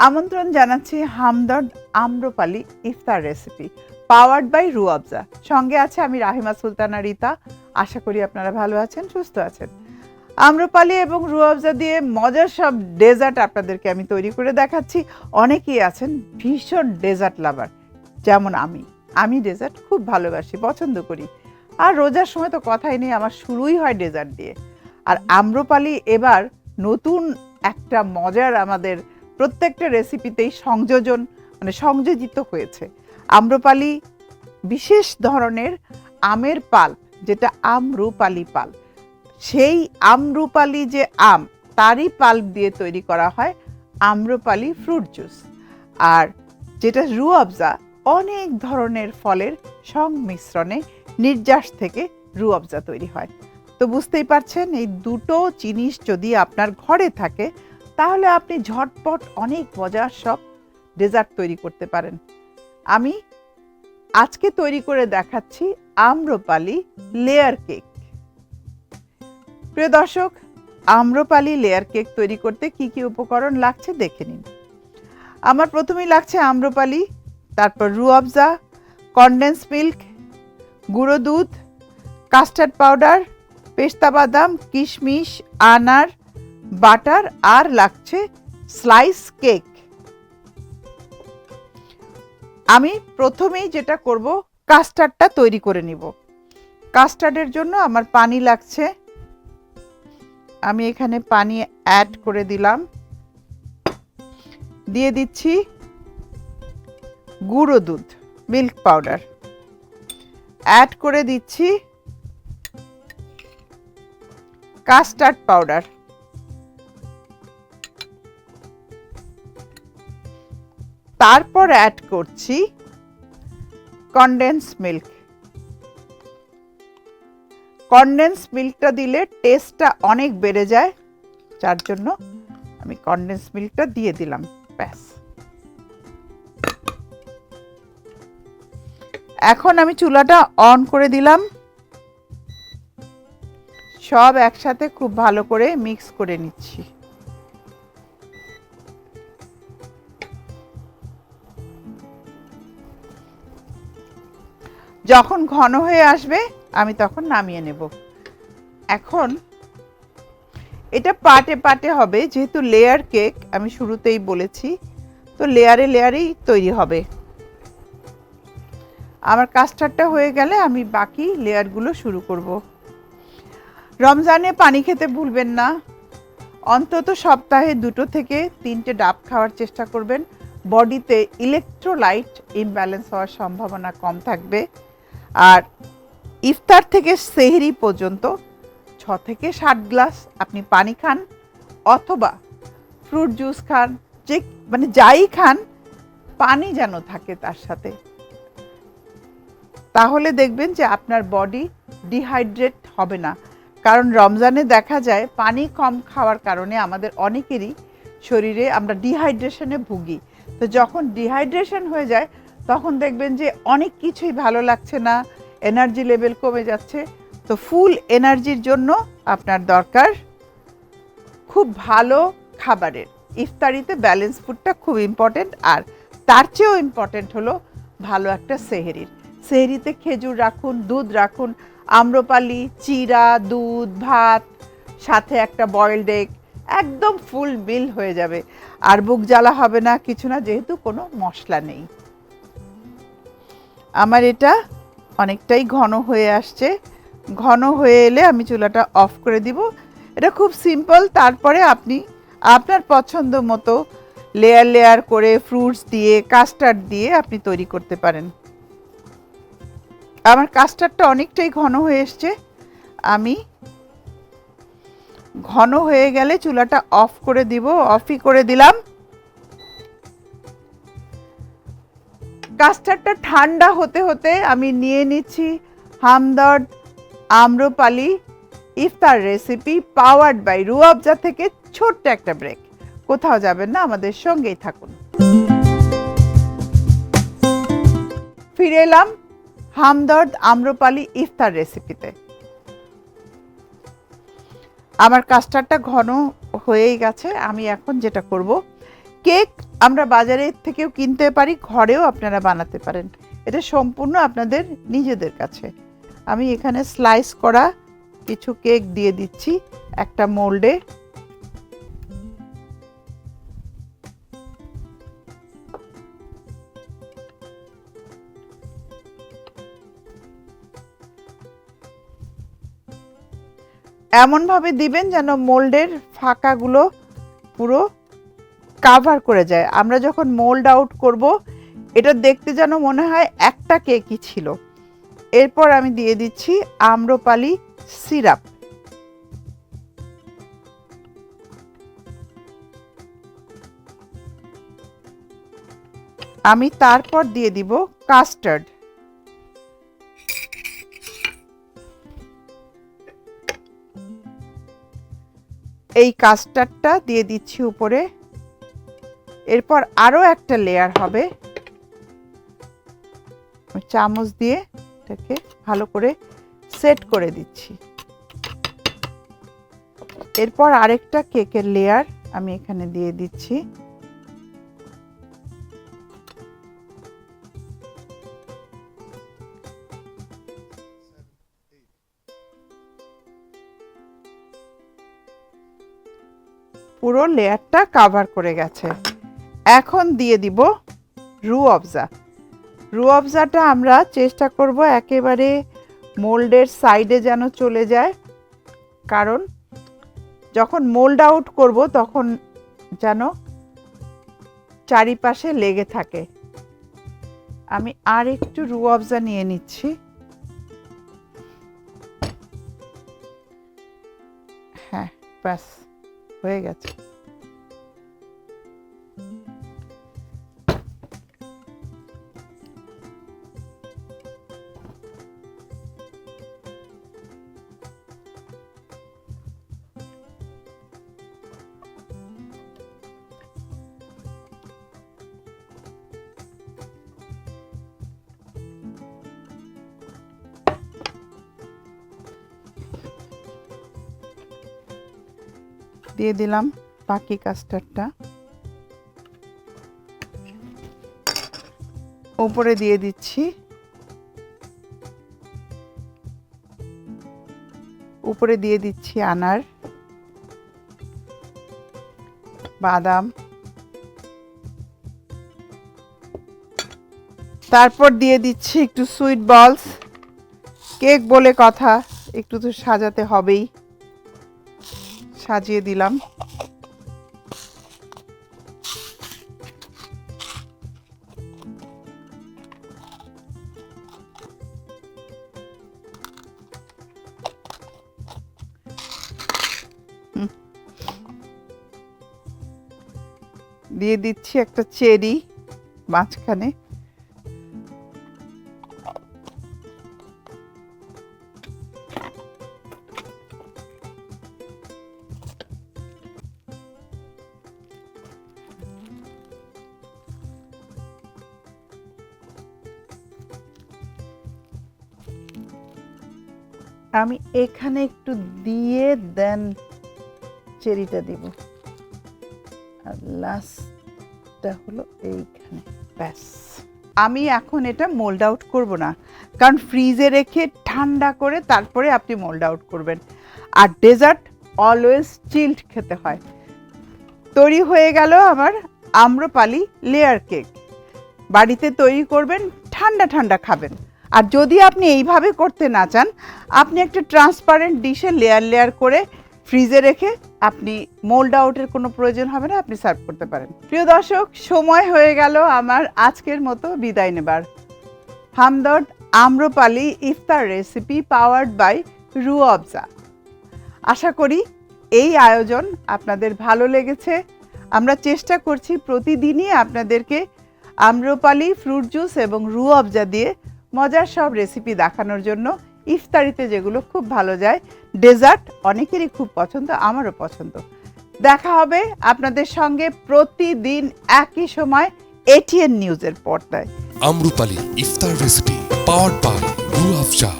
আমন্ত্রণ জানাচ্ছি হামদর্দ আম্রপালি ইফতার recipe powered by রুয়াবজা। সঙ্গে আছে আমি রাহিমা সুলতানা রিতা। আশা করি আপনারা ভালো আছেন, সুস্থ আছেন। আম্রপালি এবং রুয়াবজা দিয়ে মজার সব ডেজার্ট আপনাদেরকে আমি তৈরি করে দেখাচ্ছি। অনেকেই আছেন ভীষণ ডেজার্ট লাভার, যেমন আমি ডেজার্ট খুব ভালোবাসি, পছন্দ করি। আর রোজার সময় তো কথাই নেই, আমার শুরুই হয় ডেজার্ট দিয়ে। আর আম্রপালি এবার নতুন একটা মজার আমাদের প্রত্যেকটা রেসিপিতেই সংযোজিত হয়েছে। আম্রপালি বিশেষ ধরনের আমের পাল্প, যেটা আমরুপালি পাল্প, সেই আমরুপালি যে আম তারই পাল্প দিয়ে তৈরি করা হয় আম্রপালি ফ্রুট জুস। আর যেটা রুয়াবজা, অনেক ধরনের ফলের সংমিশ্রণে নির্যাস থেকে রুয়াবজা তৈরি হয়। তো বুঝতেই পারছেন, এই দুটো জিনিস যদি আপনার ঘরে থাকে তাহলে আপনি ঝটপট অনেক মজার সব ডেজার্ট তৈরি করতে পারেন। আমি আজকে তৈরি করে দেখাচ্ছি আম্রপালি লেয়ার কেক। প্রিয় দর্শক, আম্রপালি লেয়ার কেক তৈরি করতে কি কি উপকরণ লাগছে দেখে নিন। আমার প্রথমেই লাগছে আম্রপালি, তারপর রুয়াবজা, কনডেন্স মিল্ক, গুঁড়ো দুধ, কাস্টার্ড পাউডার, পেস্তা বাদাম, কিশমিশ, আনার, বাটার, আর লাগছে স্লাইস কেক। আমি প্রথমেই যেটা করব, কাস্টার্ডটা তৈরি করে নিব। কাস্টার্ডের জন্য আমার পানি লাগছে, আমি এখানে পানি অ্যাড করে দিলাম। দিয়ে দিচ্ছি গুঁড়ো দুধ, মিল্ক পাউডার, অ্যাড করে দিচ্ছি কাস্টার্ড পাউডার, তারপর অ্যাড করছি কনডেন্স মিল্ক। কনডেন্স মিল্কটা দিলে টেস্টটা অনেক বেড়ে যায়, যার জন্য আমি কনডেন্স মিল্কটা দিয়ে দিলাম। ব্যাস, এখন আমি চুলাটা অন করে দিলাম। সব একসাথে খুব ভালো করে মিক্স করে নিচ্ছি। যখন ঘন হয়ে আসবে আমি তখন নামিয়ে নেব। এখন এটা পাটে পাটে হবে, যেহেতু লেয়ার কেক আমি শুরুতেই বলেছি, তো লেয়ারে লেয়ারেই তৈরি হবে। আমার কাস্টার্ডটা হয়ে গেলে আমি বাকি লেয়ারগুলো শুরু করব। রমজানে পানি খেতে ভুলবেন না, অন্তত সপ্তাহে 2 থেকে 3টে ডাব খাওয়ার চেষ্টা করবেন। বডিতে ইলেকট্রোলাইট ইমব্যালেন্স হওয়ার সম্ভাবনা কম থাকবে। আর ইফতার থেকে সেহরি পর্যন্ত 6 থেকে 7 গ্লাস আপনি পানি খান, অথবা ফ্রুট জুস খান, যে যাই খান, পানি যেন থাকে তার সাথে। তাহলে দেখবেন যে আপনার বডি ডিহাইড্রেট হবে না। কারণ রমজানে দেখা যায় পানি কম খাওয়ার কারণে আমাদের অনেকেরই শরীরে আমরা ডিহাইড্রেশনে ভুগি। তো যখন ডিহাইড্রেশন হয়ে যায় তখন দেখবেন যে অনেক কিছুই ভালো লাগছে না, এনার্জি লেভেল কমে যাচ্ছে। তো ফুল এনার্জির জন্য আপনার দরকার খুব ভালো খাবারের। ইফতারিতে ব্যালেন্স ফুডটা খুব ইম্পর্টেন্ট। আর তার চেয়েও ইম্পর্টেন্ট হলো ভালো একটা সেহরির। সেহরিতে খেজুর রাখুন, দুধ রাখুন, আম্রপালি, চিরা, দুধ, ভাত, সাথে একটা বয়েলড এগ, একদম ফুল মিল হয়ে যাবে। আর বুক জ্বালা হবে না, কিছু না, যেহেতু কোনো মশলা নেই। আমার এটা অনেকটাই ঘন হয়ে আসছে। ঘন হয়ে এলে আমি চুলাটা অফ করে দিব। এটা খুব সিম্পল। তারপরে আপনি আপনার পছন্দ মতো লেয়ার লেয়ার করে ফ্রুটস দিয়ে, কাস্টার্ড দিয়ে আপনি তৈরি করতে পারেন। আমার কাস্টার্ডটা অনেকটাই ঘন হয়ে এসছে। আমি ঘন হয়ে গেলে চুলাটা অফ করে দিব। অফই করে দিলাম। কাস্টার্ডটা ঠান্ডা হতে হতে আমি নিয়ে নিচ্ছি হামদর্দ আম্রপালি ইফতার রেসিপি পাওয়ার্ড বাই রুয়াবজা থেকে ছোট্ট একটা ব্রেক। কোথাও যাবেন না, আমাদের সঙ্গেই থাকুন। ফিরে এলাম হামদর্দ আম্রপালি ইফতার রেসিপিতে। আমার কাস্টার্ডটা ঘন হয়েই গেছে। আমি এখন যেটা করব, কেক আমরা বাজারের থেকেও কিনতে পারি, ঘরেও আপনারা বানাতে পারেন, এটা সম্পূর্ণ আপনাদের নিজেদের কাছে। আমি এখানে স্লাইস করা কিছু কেক দিয়ে দিচ্ছি একটা মোল্ডে। এমনভাবে দিবেন যেন মোল্ডের ফাঁকাগুলো পুরো কাভার করে যায়। আমরা যখন মোল্ড আউট করব এটা দেখতে যেন মনে হয় একটা কেকই ছিল। এরপর আমি দিয়ে দিচ্ছি আম্রপালি সিরাপ। আমি তারপর দিয়ে দিব কাস্টার্ড। এই কাস্টার্ডটা দিয়ে দিচ্ছি উপরে। এরপর আরো একটা লেয়ার হবে, চামচ দিয়ে এটাকে ভালো করে সেট করে দিচ্ছি। এরপর আরেকটা কেকের লেয়ার আমি এখানে দিয়ে দিচ্ছি। পুরো লেয়ারটা কভার করে গেছে। এখন দিয়ে দিব রুয়াবজা। রুয়াবজাটা আমরা চেষ্টা করব একেবারে মোল্ডের সাইডে যেন চলে যায়, কারণ যখন মোল্ড আউট করব তখন যেন চারিপাশে লেগে থাকে। আমি আর একটু রুয়াবজা নিয়ে নিচ্ছি। হ্যাঁ, ব্যাস হয়ে গেছে। দিয়ে দিলাম বাকি কাস্টার্ডটা, উপরে দিয়ে দিচ্ছি। উপরে দিয়ে দিচ্ছি আনার, বাদাম, তারপর দিয়ে দিচ্ছি একটু সুইট বলস। কেক বলে কথা, একটু তো সাজাতে হবেই। সাজিয়ে দিলাম। দিয়ে দিচ্ছি একটা চেরি মাঝখানে। আমি এখানে একটু দিয়ে দেন চেরিটা দিব, আর লাস্টটা হলো এইখানে। ব্যাস, আমি এখন এটা মোল্ড আউট করব না, কারণ ফ্রিজে রেখে ঠান্ডা করে তারপরে আপনি মোল্ড আউট করবেন। আর ডেজার্ট অলওয়েজ চিল্ড খেতে হয়। তৈরি হয়ে গেল আমার আম্রপালি লেয়ার কেক। বাড়িতে তৈরি করবেন, ঠান্ডা ঠান্ডা খাবেন। আর যদি আপনি এইভাবে করতে না চান, আপনি একটা ট্রান্সপারেন্ট ডিশে লেয়ার লেয়ার করে ফ্রিজে রেখে আপনি মোল্ড আউটের কোনো প্রয়োজন হবে না, আপনি সার্ভ করতে পারেন। প্রিয় দর্শক, সময় হয়ে গেল আমার আজকের মতো বিদায় নেবার। হামদর্দ আম্রপালি ইফতার রেসিপি পাওয়ার্ড বাই রুয়াবজা। আশা করি এই আয়োজন আপনাদের ভালো লেগেছে। আমরা চেষ্টা করছি প্রতিদিনই আপনাদেরকে আম্রপালি ফ্রুট জুস এবং রুয়াবজা দিয়ে মজার সব রেসিপি দেখানোর জন্য। ইফতারিতে যেগুলো খুব ভালো যায়, ডেজার্ট অনেকেরই খুব পছন্দ, আমারও পছন্দ। দেখা হবে আপনাদের সঙ্গে প্রতিদিন একই সময় এটিএন নিউজের পর্দায়। আম্রপালি ইফতার রেসিপি পাওয়ার্ড বাই রুয়াবজা।